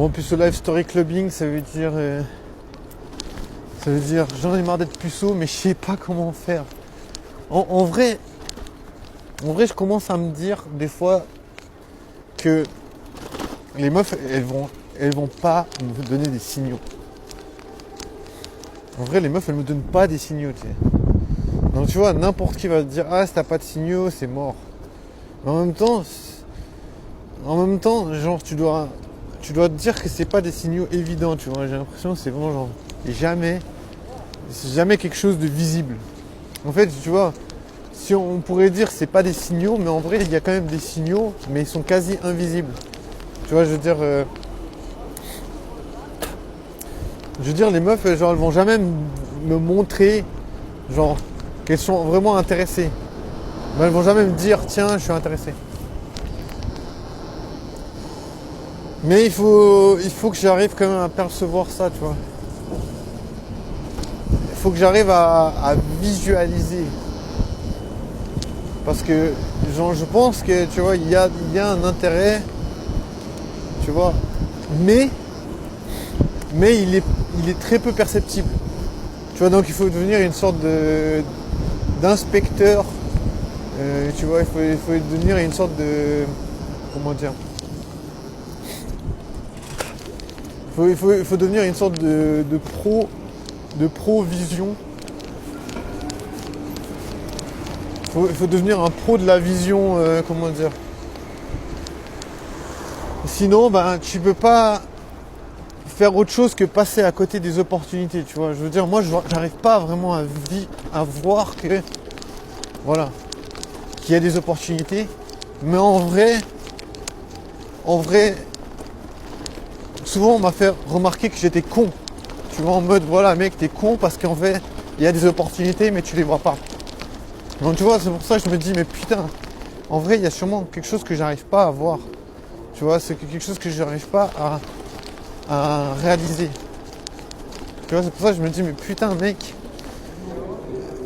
Bon, puis ce live story clubbing, ça veut dire j'en ai marre d'être puceau, mais je sais pas comment faire. En vrai, je commence à me dire des fois que les meufs, elles vont pas me donner des signaux. En vrai, les meufs, elles me donnent pas des signaux, tu sais. Donc tu vois, n'importe qui va te dire ah si t'as pas de signaux, c'est mort. Mais en même temps, genre tu dois te dire que c'est pas des signaux évidents, tu vois. J'ai l'impression que c'est vraiment genre c'est jamais quelque chose de visible. En fait, tu vois, si on pourrait dire que c'est pas des signaux, mais en vrai, il y a quand même des signaux, mais ils sont quasi invisibles. Tu vois, je veux dire, les meufs, genre, elles vont jamais me montrer, genre, qu'elles sont vraiment intéressées. Mais elles vont jamais me dire, tiens, je suis intéressé. Mais il faut que j'arrive quand même à percevoir ça, tu vois. Il faut que j'arrive à visualiser. Parce que, genre, je pense que, tu vois, il y a un intérêt, tu vois, mais il est très peu perceptible. Tu vois, donc il faut devenir une sorte d'inspecteur. Tu vois, il faut devenir une sorte de... Comment dire ? Il faut devenir une sorte de pro-vision. Il faut devenir un pro de la vision, comment dire. Sinon, ben, tu peux pas faire autre chose que passer à côté des opportunités, tu vois. Je veux dire, moi, j'arrive pas vraiment à voir que, voilà, qu'il y a des opportunités. Mais en vrai, souvent, on m'a fait remarquer que j'étais con. Tu vois, en mode, voilà, mec, t'es con parce qu'en fait, il y a des opportunités, mais tu les vois pas. Donc, tu vois, c'est pour ça que je me dis, mais putain, en vrai, il y a sûrement quelque chose que j'arrive pas à voir. Tu vois, c'est quelque chose que j'arrive pas à réaliser. Tu vois, c'est pour ça que je me dis, mais putain, mec.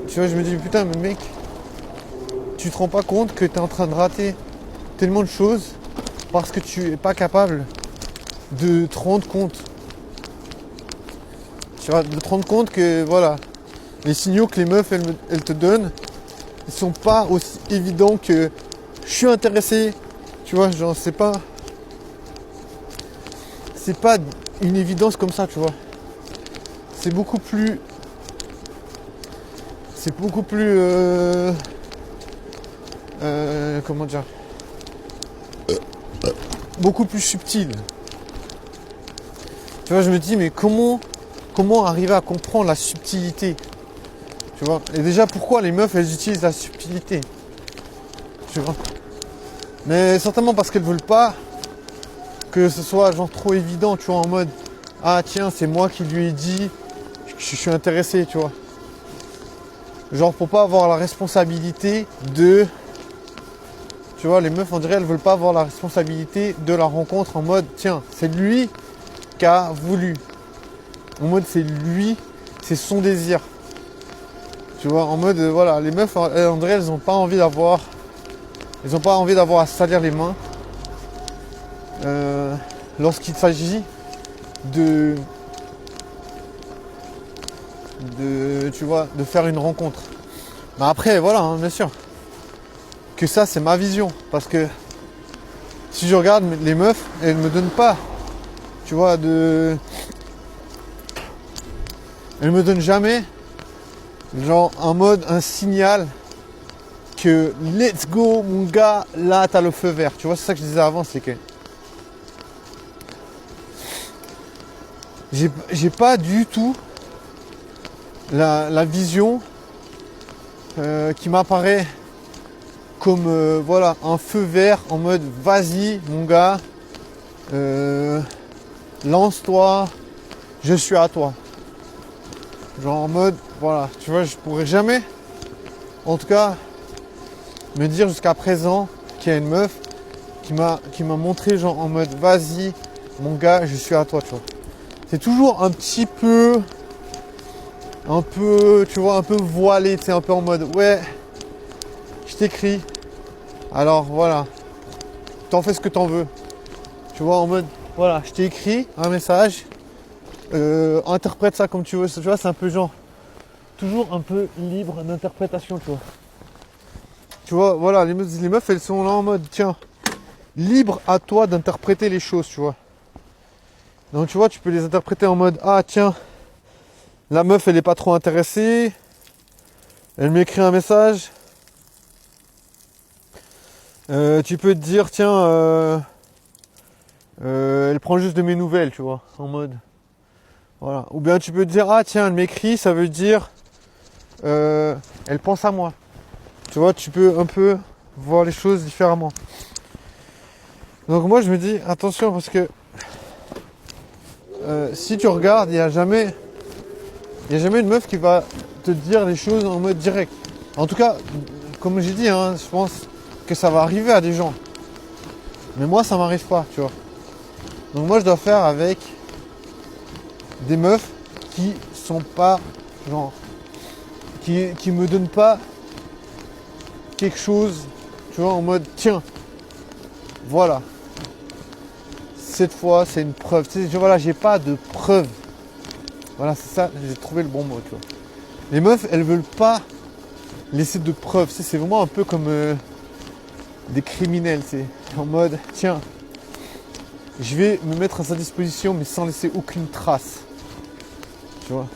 Tu vois, je me dis, putain, mais mec, tu te rends pas compte que tu es en train de rater tellement de choses parce que tu es pas capable de te rendre compte. Tu vois, de te rendre compte que, voilà, les signaux que les meufs, elles te donnent, ils sont pas aussi évidents que je suis intéressé. Tu vois, genre, c'est pas une évidence comme ça, tu vois. C'est beaucoup plus comment dire, beaucoup plus subtil. Tu vois, je me dis, mais comment arriver à comprendre la subtilité, tu vois. Et déjà, pourquoi les meufs, elles utilisent la subtilité, tu vois. Mais certainement parce qu'elles veulent pas que ce soit genre trop évident, tu vois, en mode, ah tiens, c'est moi qui lui ai dit que je suis intéressé, tu vois. Genre pour pas avoir la responsabilité de... Tu vois, les meufs, on dirait, elles veulent pas avoir la responsabilité de la rencontre en mode, tiens, c'est lui qui a voulu. En mode, c'est lui, c'est son désir. Tu vois, en mode, voilà, les meufs, on dirait, elles ont pas envie d'avoir à se salir les mains lorsqu'il s'agit de tu vois, de faire une rencontre. Mais après, voilà, hein, bien sûr, que ça, c'est ma vision. Parce que si je regarde les meufs, elles me donnent pas, tu vois, elles me donnent jamais, genre, un signal que let's go, mon gars, là, t'as le feu vert. Tu vois, c'est ça que je disais avant, c'est que j'ai pas du tout la vision qui m'apparaît comme voilà, un feu vert en mode vas-y mon gars, lance-toi, je suis à toi. Genre en mode voilà, tu vois, je pourrais jamais, en tout cas, me dire jusqu'à présent qu'il y a une meuf qui m'a montré genre en mode vas-y mon gars, je suis à toi, tu vois. C'est toujours un petit peu, tu vois, un peu voilé, tu sais, un peu en mode ouais, je t'écris, alors voilà, t'en fais ce que t'en veux. Tu vois, en mode, voilà, je t'ai écrit un message, interprète ça comme tu veux, tu vois, c'est un peu genre, toujours un peu libre d'interprétation, tu vois. Tu vois, voilà, les meufs, elles sont là en mode, tiens, libre à toi d'interpréter les choses, tu vois. Donc tu vois, tu peux les interpréter en mode, ah tiens, la meuf, elle est pas trop intéressée, elle m'écrit un message. Tu peux te dire, tiens, elle prend juste de mes nouvelles, tu vois, en mode, voilà. Ou bien tu peux te dire, ah tiens, elle m'écrit, ça veut dire, elle pense à moi. Tu vois, tu peux un peu voir les choses différemment. Donc moi je me dis attention parce que si tu regardes, il n'y a jamais une meuf qui va te dire les choses en mode direct. En tout cas, comme j'ai dit, hein, je pense que ça va arriver à des gens. Mais moi ça m'arrive pas, tu vois. Donc moi je dois faire avec des meufs qui sont pas genre qui me donnent pas quelque chose, tu vois, en mode tiens, voilà. Cette fois, c'est une preuve. Tu sais, voilà, j'ai pas de preuve. Voilà, c'est ça, j'ai trouvé le bon mot, tu vois. Les meufs, elles veulent pas laisser de preuves. Tu sais, c'est vraiment un peu comme des criminels, c'est en mode, tiens, je vais me mettre à sa disposition, mais sans laisser aucune trace. Tu vois.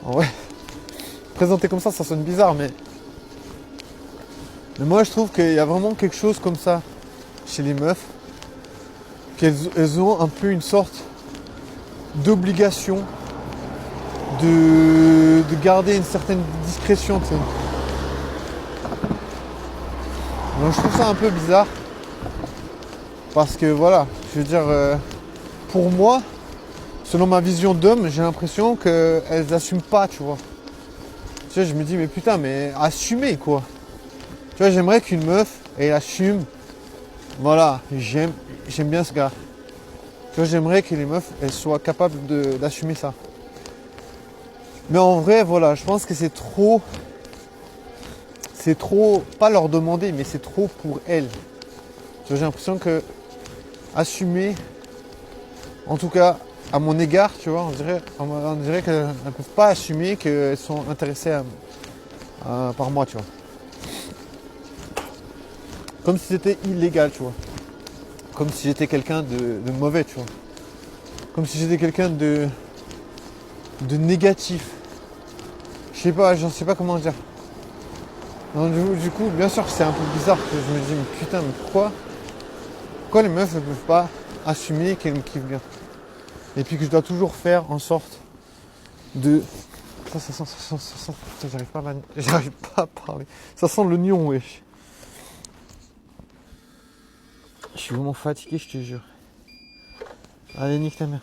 En vrai, présenter comme ça sonne bizarre, mais moi, je trouve qu'il y a vraiment quelque chose comme ça chez les meufs, qu'elles ont un peu une sorte d'obligation de garder une certaine discrétion, tu sais. Donc je trouve ça un peu bizarre. Parce que voilà, je veux dire, pour moi, selon ma vision d'homme, j'ai l'impression qu'elles n'assument pas, tu vois. Tu vois, je me dis, mais putain, mais assumez quoi. Tu vois, j'aimerais qu'une meuf, elle assume. Voilà, j'aime bien ce gars. Tu vois, j'aimerais que les meufs, elles soient capables d'assumer ça. Mais en vrai, voilà, je pense que c'est trop, pas leur demander, mais c'est trop pour elles. Tu vois, j'ai l'impression que assumer, en tout cas à mon égard, tu vois, on dirait qu'elles ne peuvent pas assumer qu'elles sont intéressées par moi, tu vois. Comme si c'était illégal, tu vois. Comme si j'étais quelqu'un de mauvais, tu vois. Comme si j'étais quelqu'un de négatif. Je sais pas, j'en sais pas comment dire. Donc, du coup, bien sûr que c'est un peu bizarre que je me dis, mais putain, mais pourquoi les meufs ne peuvent pas assumer qu'elles me kiffent bien. Et puis que je dois toujours faire en sorte de... Ça sent, putain, j'arrive pas à parler. Ça sent l'oignon, wesh. Je suis vraiment fatigué, je te jure. Allez, nique ta mère.